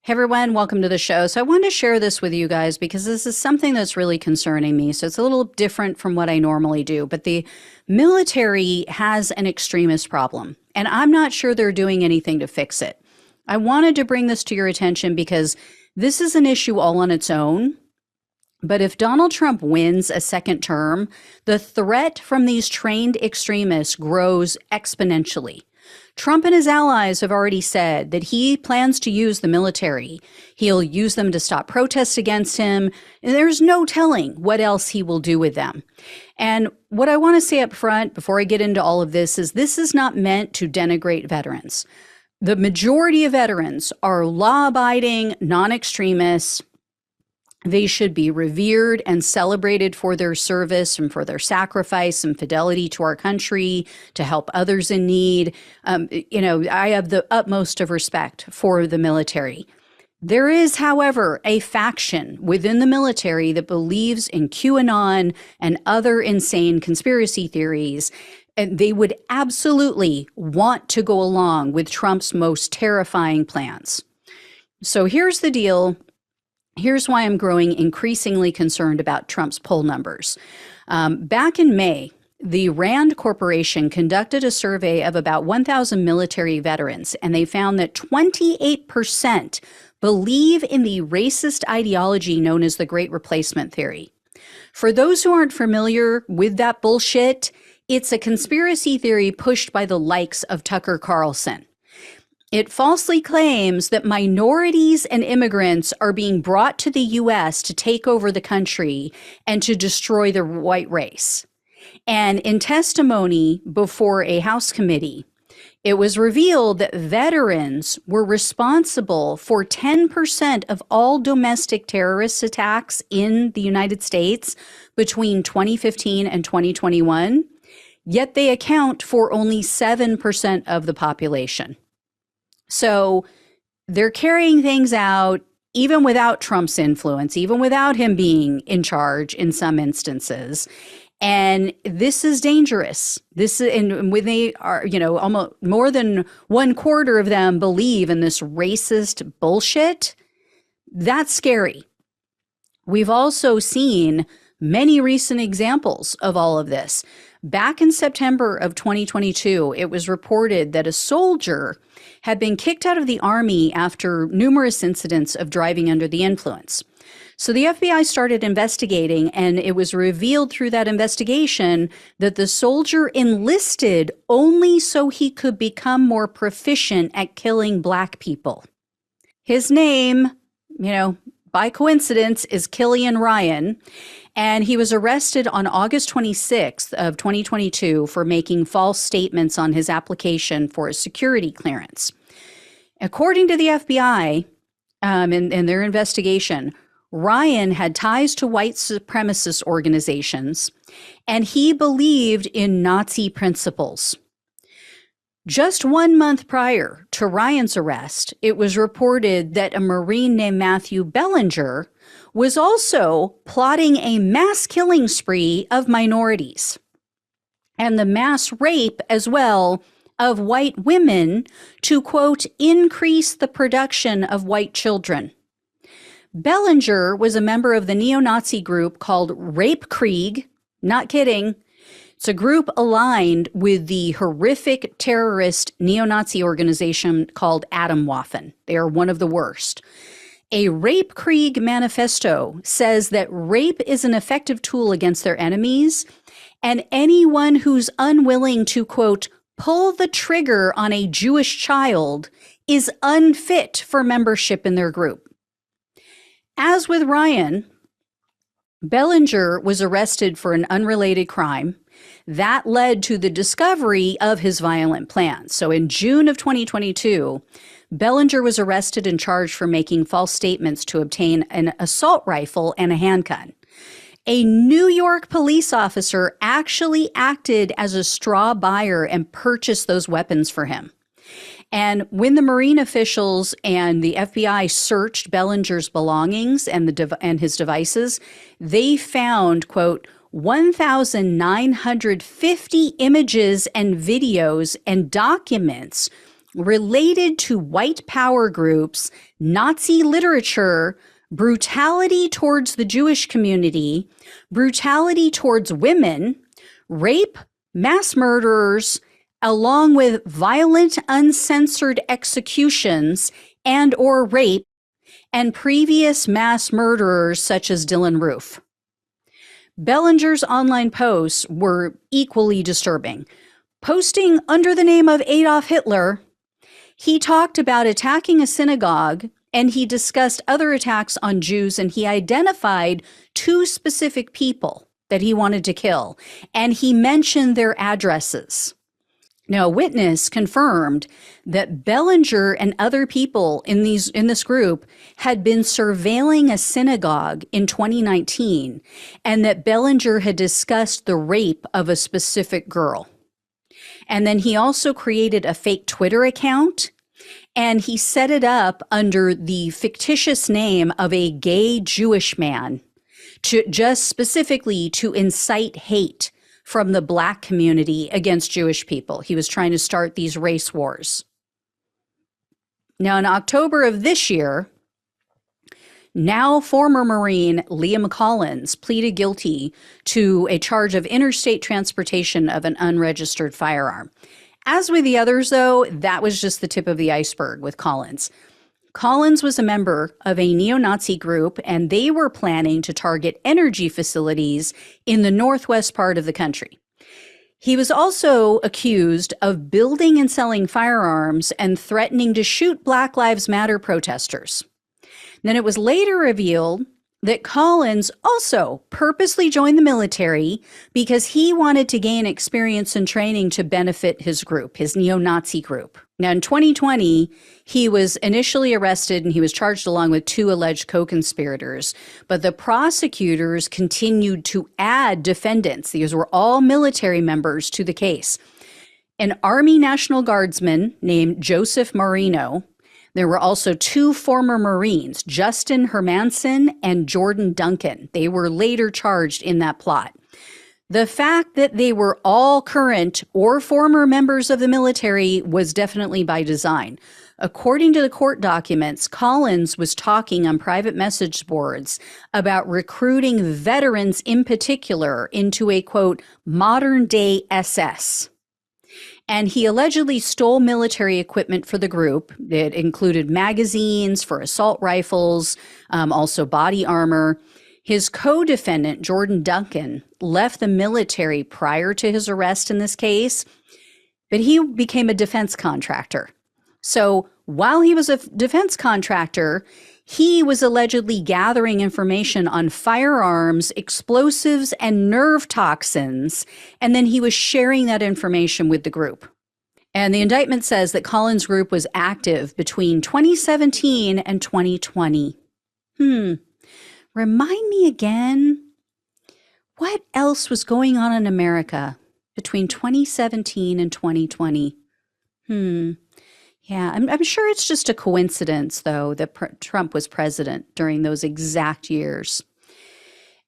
Hey everyone, welcome to the show. So I wanted to share this with you guys because this is something that's really concerning me. So it's a little different from what I normally do, but the military has an extremist problem, and I'm not sure they're doing anything to fix it. I wanted to bring this to your attention because this is an issue all on its own. But if Donald Trump wins a second term, the threat from these trained extremists grows exponentially. Trump and his allies have already said that he plans to use the military. He'll use them to stop protests against him, and there's no telling what else he will do with them. And what I want to say up front before I get into all of this is not meant to denigrate veterans. The majority of veterans are law-abiding, non-extremists. They should be revered and celebrated for their service and for their sacrifice and fidelity to our country, to help others in need. I have the utmost of respect for the military. There is, however, a faction within the military that believes in QAnon and other insane conspiracy theories, and they would absolutely want to go along with Trump's most terrifying plans. So here's the deal. Here's why I'm growing increasingly concerned about Trump's poll numbers. Back in May, the RAND Corporation conducted a survey of about 1,000 military veterans, and they found that 28% believe in the racist ideology known as the Great Replacement Theory. For those who aren't familiar with that bullshit, it's a conspiracy theory pushed by the likes of Tucker Carlson. It falsely claims that minorities and immigrants are being brought to the U.S. to take over the country and to destroy the white race. And in testimony before a House committee, it was revealed that veterans were responsible for 10% of all domestic terrorist attacks in the United States between 2015 and 2021, yet they account for only 7% of the population. So they're carrying things out even without Trump's influence, even without him being in charge in some instances. And this is dangerous. And when they are, almost more than 1/4 of them believe in this racist bullshit, that's scary. We've also seen many recent examples of all of this. Back in September of 2022, it was reported that a soldier had been kicked out of the Army after numerous incidents of driving under the influence. So the FBI started investigating, and it was revealed through that investigation that the soldier enlisted only so he could become more proficient at killing Black people. His name, by coincidence, is Killian Ryan. And he was arrested on August 26th of 2022 for making false statements on his application for a security clearance. According to the FBI, in their investigation, Ryan had ties to white supremacist organizations, and he believed in Nazi principles. Just 1 month prior to Ryan's arrest, it was reported that a Marine named Matthew Bellinger was also plotting a mass killing spree of minorities and the mass rape as well of white women to, quote, increase the production of white children. Bellinger was a member of the neo-Nazi group called Rape Krieg. Not kidding. It's a group aligned with the horrific terrorist neo-Nazi organization called Atomwaffen. They are one of the worst. A Rape Krieg manifesto says that rape is an effective tool against their enemies, and anyone who's unwilling to, quote, pull the trigger on a Jewish child is unfit for membership in their group. As with Ryan, Bellinger was arrested for an unrelated crime. That led to the discovery of his violent plans. So in June of 2022, Bellinger was arrested and charged for making false statements to obtain an assault rifle and a handgun. A New York police officer actually acted as a straw buyer and purchased those weapons for him. And when the Marine officials and the FBI searched Bellinger's belongings and his devices, they found, quote, 1,950 images and videos and documents related to white power groups, Nazi literature, brutality towards the Jewish community, brutality towards women, rape, mass murderers, along with violent, uncensored executions and or rape, and previous mass murderers such as Dylan Roof. Bellinger's online posts were equally disturbing. Posting under the name of Adolf Hitler, he talked about attacking a synagogue, and he discussed other attacks on Jews, and he identified 2 specific people that he wanted to kill, and he mentioned their addresses. Now, a witness confirmed that Bellinger and other people in this group had been surveilling a synagogue in 2019, and that Bellinger had discussed the rape of a specific girl. And then he also created a fake Twitter account, and he set it up under the fictitious name of a gay Jewish man, just specifically to incite hate from the Black community against Jewish people. He was trying to start these race wars. Now, in October of this year, now former Marine Liam Collins pleaded guilty to a charge of interstate transportation of an unregistered firearm. As with the others, though, that was just the tip of the iceberg with Collins. Collins was a member of a neo-Nazi group, and they were planning to target energy facilities in the northwest part of the country. He was also accused of building and selling firearms and threatening to shoot Black Lives Matter protesters. Then it was later revealed that Collins also purposely joined the military because he wanted to gain experience and training to benefit his group, his neo-Nazi group. Now, in 2020, he was initially arrested and he was charged along with 2 alleged co-conspirators. But the prosecutors continued to add defendants. These were all military members to the case. An Army National Guardsman named Joseph Marino. There were also 2 former Marines, Justin Hermanson and Jordan Duncan. They were later charged in that plot. The fact that they were all current or former members of the military was definitely by design. According to the court documents, Collins was talking on private message boards about recruiting veterans in particular into a, quote, modern-day SS. And he allegedly stole military equipment for the group. It included magazines for assault rifles, also body armor. His co-defendant, Jordan Duncan, left the military prior to his arrest in this case, but he became a defense contractor. So while he was a defense contractor, he was allegedly gathering information on firearms, explosives, and nerve toxins, and then he was sharing that information with the group. And the indictment says that Collins' group was active between 2017 and 2020. Remind me again, what else was going on in America between 2017 and 2020? Yeah, I'm sure it's just a coincidence, though, that Trump was president during those exact years.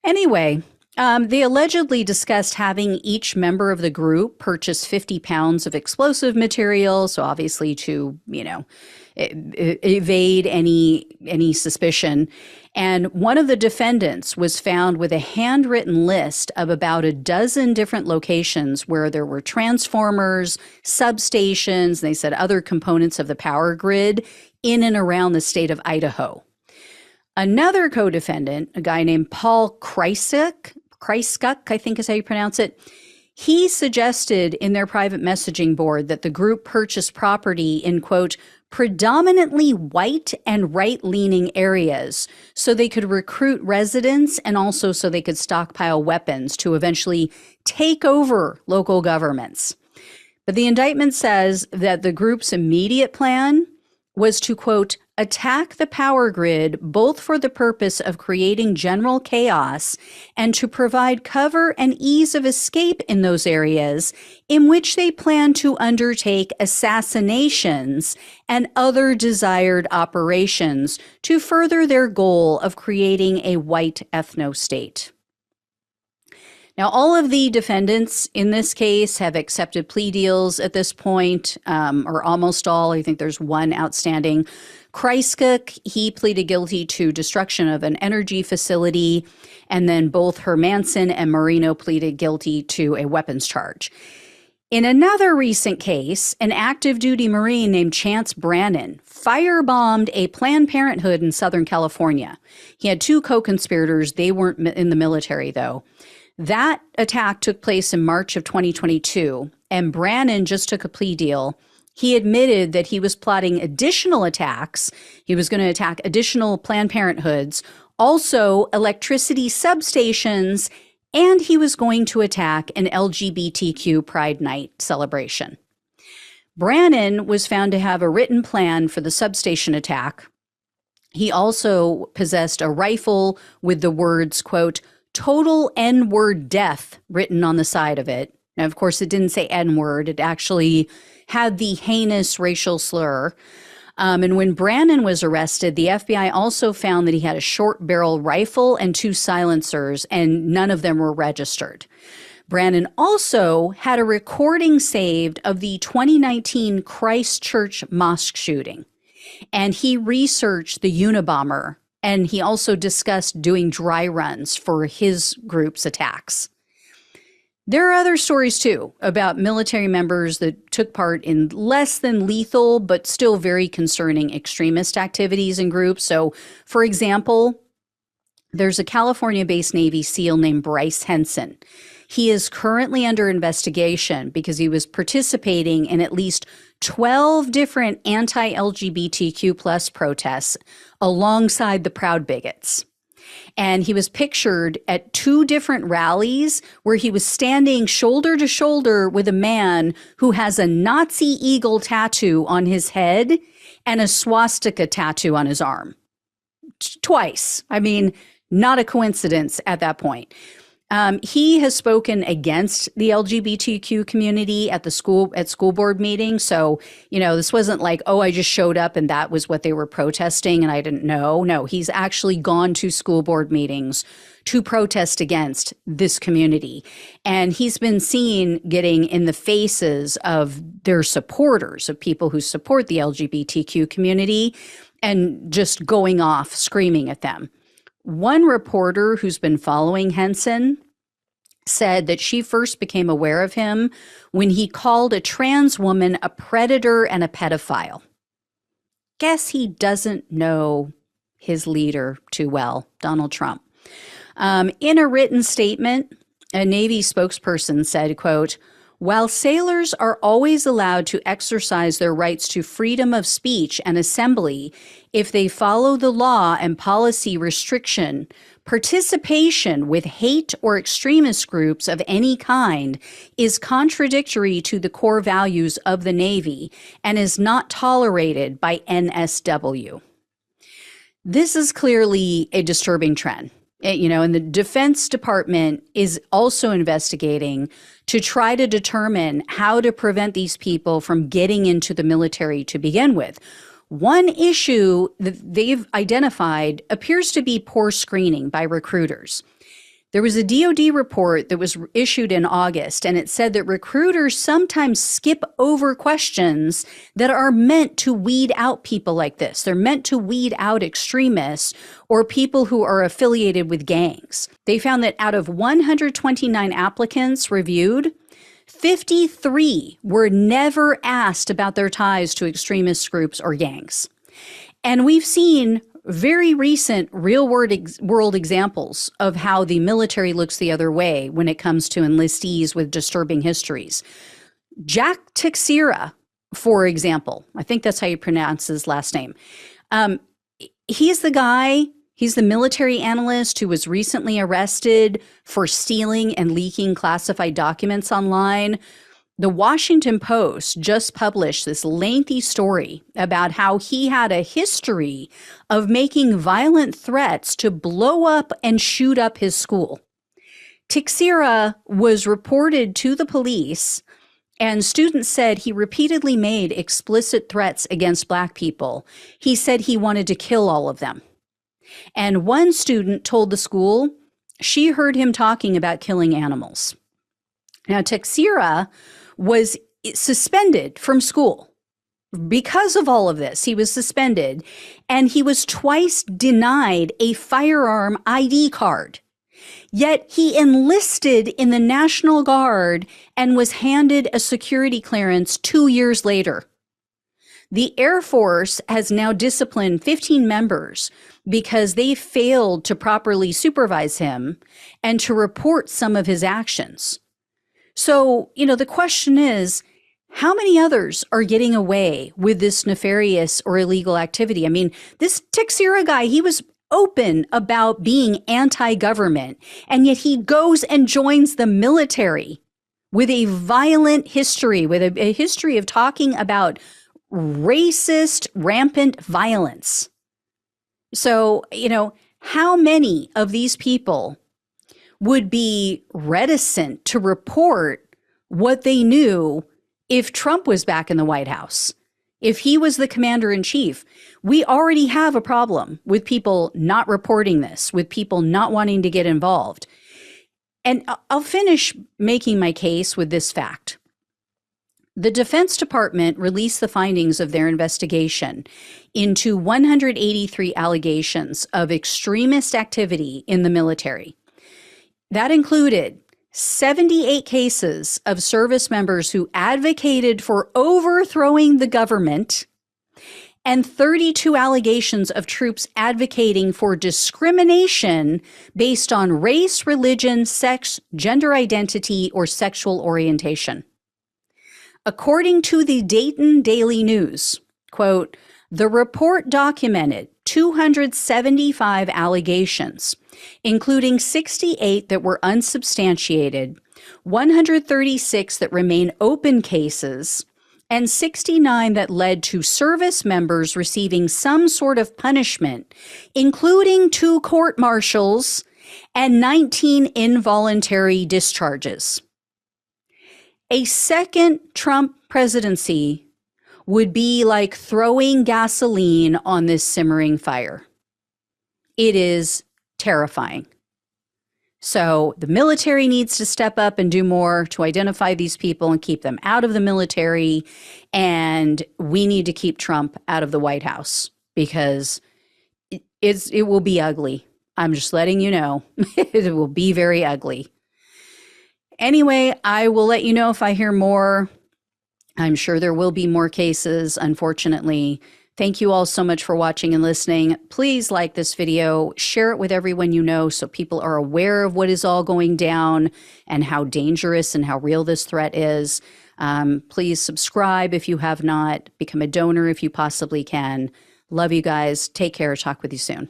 Anyway, they allegedly discussed having each member of the group purchase 50 pounds of explosive material, so obviously to, evade any suspicion. And one of the defendants was found with a handwritten list of about a dozen different locations where there were transformers, substations, they said other components of the power grid in and around the state of Idaho. Another co-defendant, a guy named Paul Kreisuk, I think is how you pronounce it, he suggested in their private messaging board that the group purchase property in, quote, predominantly white and right-leaning areas so they could recruit residents and also so they could stockpile weapons to eventually take over local governments. But the indictment says that the group's immediate plan was to, quote, attack the power grid both for the purpose of creating general chaos and to provide cover and ease of escape in those areas in which they plan to undertake assassinations and other desired operations to further their goal of creating a white ethno-state. Now, all of the defendants in this case have accepted plea deals at this point, or almost all. I think there's one outstanding. Kreiscook, he pleaded guilty to destruction of an energy facility, and then both Hermanson and Marino pleaded guilty to a weapons charge. In another recent case, an active duty Marine named Chance Brannon firebombed a Planned Parenthood in Southern California. He had two co-conspirators. They weren't in the military, though. That attack took place in March of 2022, and Brannon just took a plea deal. He admitted that he was plotting additional attacks. He was going to attack additional Planned Parenthoods, also electricity substations, and he was going to attack an LGBTQ Pride Night celebration. Brannon was found to have a written plan for the substation attack. He also possessed a rifle with the words, quote, "total N-word death" written on the side of it. Now, of course, it didn't say N-word. It actually had the heinous racial slur. And when Brannon was arrested, the FBI also found that he had a short barrel rifle and two silencers, and none of them were registered. Brannon also had a recording saved of the 2019 Christchurch mosque shooting. And he researched the Unabomber, and he also discussed doing dry runs for his group's attacks. There are other stories, too, about military members that took part in less than lethal, but still very concerning extremist activities and groups. So, for example, there's a California-based Navy SEAL named Bryce Henson. He is currently under investigation because he was participating in at least 12 different anti-LGBTQ plus protests alongside the Proud Bigots. And he was pictured at two different rallies where he was standing shoulder to shoulder with a man who has a Nazi eagle tattoo on his head and a swastika tattoo on his arm. Twice. I mean, not a coincidence at that point. He has spoken against the LGBTQ community at school board meetings. So, this wasn't like, oh, I just showed up and that was what they were protesting and I didn't know. No, he's actually gone to school board meetings to protest against this community. And he's been seen getting in the faces of their supporters, of people who support the LGBTQ community, and just going off screaming at them. One reporter who's been following Henson said that she first became aware of him when he called a trans woman a predator and a pedophile. Guess he doesn't know his leader too well, Donald Trump. In a written statement, a Navy spokesperson said, quote, "While sailors are always allowed to exercise their rights to freedom of speech and assembly, if they follow the law and policy restriction, participation with hate or extremist groups of any kind is contradictory to the core values of the Navy and is not tolerated by NSW." This is clearly a disturbing trend. And the Defense Department is also investigating to try to determine how to prevent these people from getting into the military to begin with. One issue that they've identified appears to be poor screening by recruiters. There was a DoD report that was issued in August, and it said that recruiters sometimes skip over questions that are meant to weed out people like this. They're meant to weed out extremists or people who are affiliated with gangs. They found that out of 129 applicants reviewed, 53 were never asked about their ties to extremist groups or gangs. And we've seen very recent real-world examples of how the military looks the other way when it comes to enlistees with disturbing histories. Jack Teixeira, for example, I think that's how you pronounce his last name. He's the military analyst who was recently arrested for stealing and leaking classified documents online. The Washington Post just published this lengthy story about how he had a history of making violent threats to blow up and shoot up his school. Teixeira was reported to the police, and students said he repeatedly made explicit threats against Black people. He said he wanted to kill all of them. And one student told the school, she heard him talking about killing animals. Now, Teixeira was suspended from school because of all of this. He was suspended, and he was twice denied a firearm ID card. Yet he enlisted in the National Guard and was handed a security clearance 2 years later. The Air Force has now disciplined 15 members because they failed to properly supervise him and to report some of his actions. So, the question is, how many others are getting away with this nefarious or illegal activity? I mean, this Teixeira guy, he was open about being anti-government, and yet he goes and joins the military with a violent history, with a history of talking about racist, rampant violence. So, how many of these people would be reticent to report what they knew if Trump was back in the White House? If he was the commander in chief? We already have a problem with people not reporting this, with people not wanting to get involved. And I'll finish making my case with this fact. The Defense Department released the findings of their investigation into 183 allegations of extremist activity in the military. That included 78 cases of service members who advocated for overthrowing the government, and 32 allegations of troops advocating for discrimination based on race, religion, sex, gender identity, or sexual orientation. According to the Dayton Daily News, quote, the report documented 275 allegations, including 68 that were unsubstantiated, 136 that remain open cases, and 69 that led to service members receiving some sort of punishment, including 2 court-martials and 19 involuntary discharges. A second Trump presidency would be like throwing gasoline on this simmering fire. It is terrifying. So the military needs to step up and do more to identify these people and keep them out of the military. And we need to keep Trump out of the White House because it will be ugly. I'm just letting you know. It will be very ugly. Anyway, I will let you know if I hear more. I'm sure there will be more cases, unfortunately. Thank you all so much for watching and listening. Please like this video, share it with everyone you know so people are aware of what is all going down and how dangerous and how real this threat is. Please subscribe if you have not. Become a donor if you possibly can. Love you guys. Take care. Talk with you soon.